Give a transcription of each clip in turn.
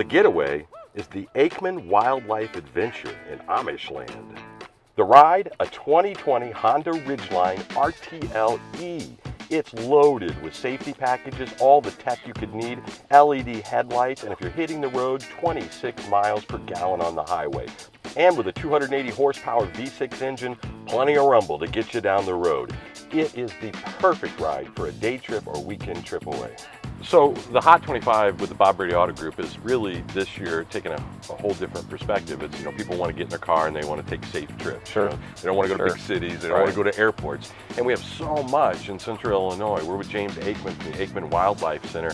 The getaway is the Aikman Wildlife Adventure in Amish land. The ride, a 2020 Honda Ridgeline RTL-E. It's loaded with safety packages, all the tech you could need, LED headlights, and if you're hitting the road, 26 miles per gallon on the highway. And with a 280 horsepower V6 engine, plenty of rumble to get you down the road. It is the perfect ride for a day trip or weekend trip away. So the Hot 25 with the Bob Brady Auto Group is really this year taking a whole different perspective. It's, people want to get in their car and they want to take safe trips. Sure. They don't want to go to big cities. They don't want to go to airports. And we have so much in Central Illinois. We're with James Aikman from the Aikman Wildlife Center.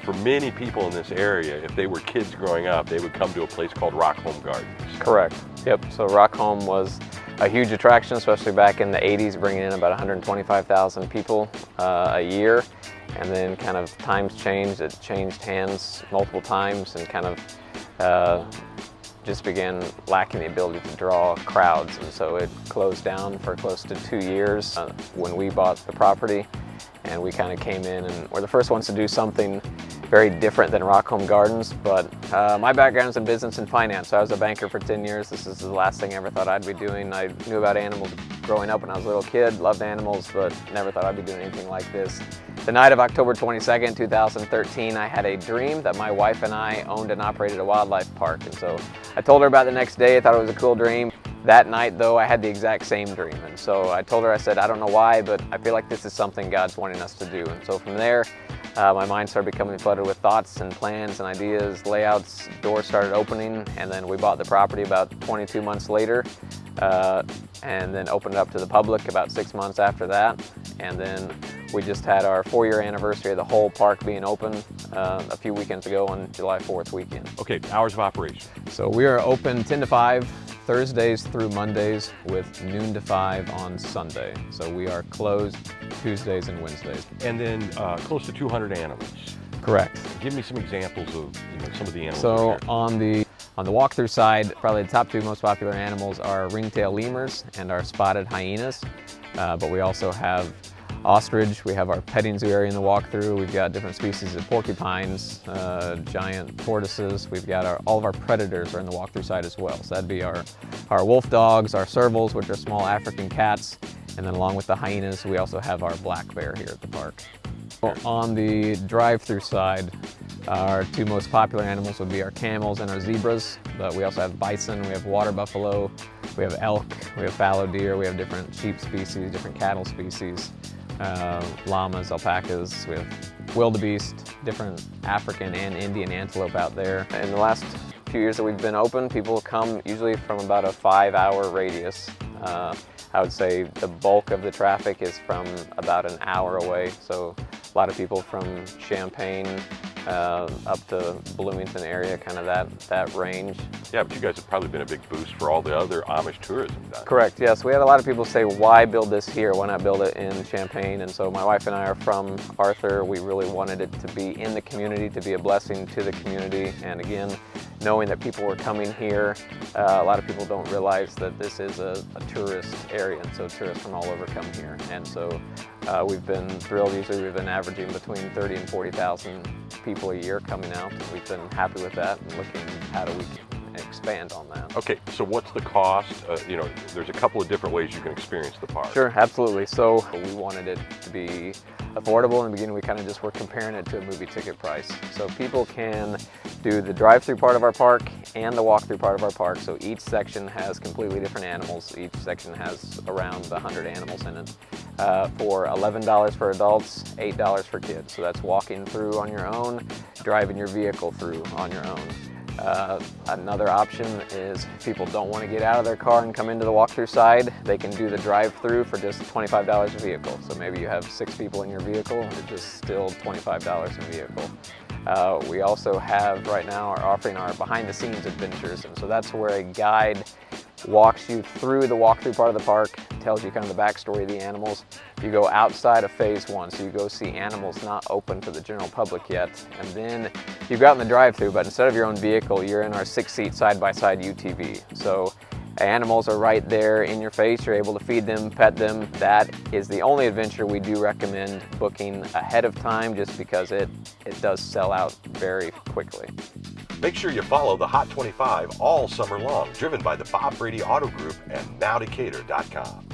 For many people in this area, if they were kids growing up, they would come to a place called Rock Home Gardens. Correct. Yep. So Rock Home was a huge attraction, especially back in the 80s, bringing in about 125,000 people a year. And then kind of times changed. It changed hands multiple times and kind of just began lacking the ability to draw crowds. And so it closed down for close to 2 years when we bought the property. And we kind of came in and we're the first ones to do something very different than Rock Home Gardens. But my background is in business and finance. So I was a banker for 10 years. This is the last thing I ever thought I'd be doing. I knew about animals growing up when I was a little kid, loved animals, but never thought I'd be doing anything like this. The night of October 22nd, 2013, I had a dream that my wife and I owned and operated a wildlife park. And so I told her about the next day. I thought it was a cool dream. That night, though, I had the exact same dream. And so I told her, I said, I don't know why, but I feel like this is something God's wanting us to do. And so from there, my mind started becoming flooded with thoughts and plans and ideas, layouts, doors started opening, and then we bought the property about 22 months later, and then opened it up to the public about 6 months after that. And then we just had our 4-year anniversary of the whole park being open a few weekends ago on July 4th weekend. Okay, hours of operation. So we are open 10 to 5, Thursdays through Mondays, with noon to 5 on Sunday. So we are closed Tuesdays and Wednesdays. And then close to 200 animals. Correct. Give me some examples of some of the animals. So on the walkthrough side, probably the top two most popular animals are ringtail lemurs and our spotted hyenas. But we also have ostrich. We have our petting zoo area in the walkthrough. We've got different species of porcupines, giant tortoises. We've got all of our predators are in the walkthrough side as well. So that'd be our wolf dogs, our servals, which are small African cats, and then along with the hyenas, we also have our black bear here at the park. On the drive-through side, our two most popular animals would be our camels and our zebras, but we also have bison, we have water buffalo, we have elk, we have fallow deer, we have different sheep species, different cattle species, llamas, alpacas, we have wildebeest, different African and Indian antelope out there. In the last few years that we've been open, people come usually from about a 5-hour radius. I would say the bulk of the traffic is from about an hour away. So a lot of people from Champaign up to Bloomington area, kind of that range. Yeah, but you guys have probably been a big boost for all the other Amish tourism done. Correct, yes. We had a lot of people say, why build this here? Why not build it in Champaign? And so my wife and I are from Arthur. We really wanted it to be in the community, to be a blessing to the community. And again, knowing that people were coming here, a lot of people don't realize that this is a tourist area, and so tourists from all over come here. And so we've been thrilled. Usually we've been averaging between 30 and 40,000 people a year coming out, and we've been happy with that and looking how do we expand on that. Okay, so what's the cost? There's a couple of different ways you can experience the park. Sure, absolutely. So we wanted it to be affordable. In the beginning, we kind of just were comparing it to a movie ticket price. So people can do the drive-through part of our park and the walk-through part of our park. So each section has completely different animals. Each section has around 100 animals in it. For $11 for adults, $8 for kids. So that's walking through on your own, driving your vehicle through on your own. Another option is if people don't want to get out of their car and come into the walkthrough side, they can do the drive-through for just $25 a vehicle. So maybe you have 6 people in your vehicle and it's just still $25 a vehicle. We also have right now are offering our behind-the-scenes adventures, and so that's where a guide walks you through the walkthrough part of the park, tells you kind of the backstory of the animals. You go outside of phase 1, so you go see animals not open to the general public yet, and then you go out in the drive-through, but instead of your own vehicle, you're in our 6-seat side-by-side UTV. So animals are right there in your face. You're able to feed them, pet them. That is the only adventure we do recommend booking ahead of time, just because it does sell out very quickly. Make sure you follow the Hot 25 all summer long, driven by the Bob Brady Auto Group and NowDecatur.com.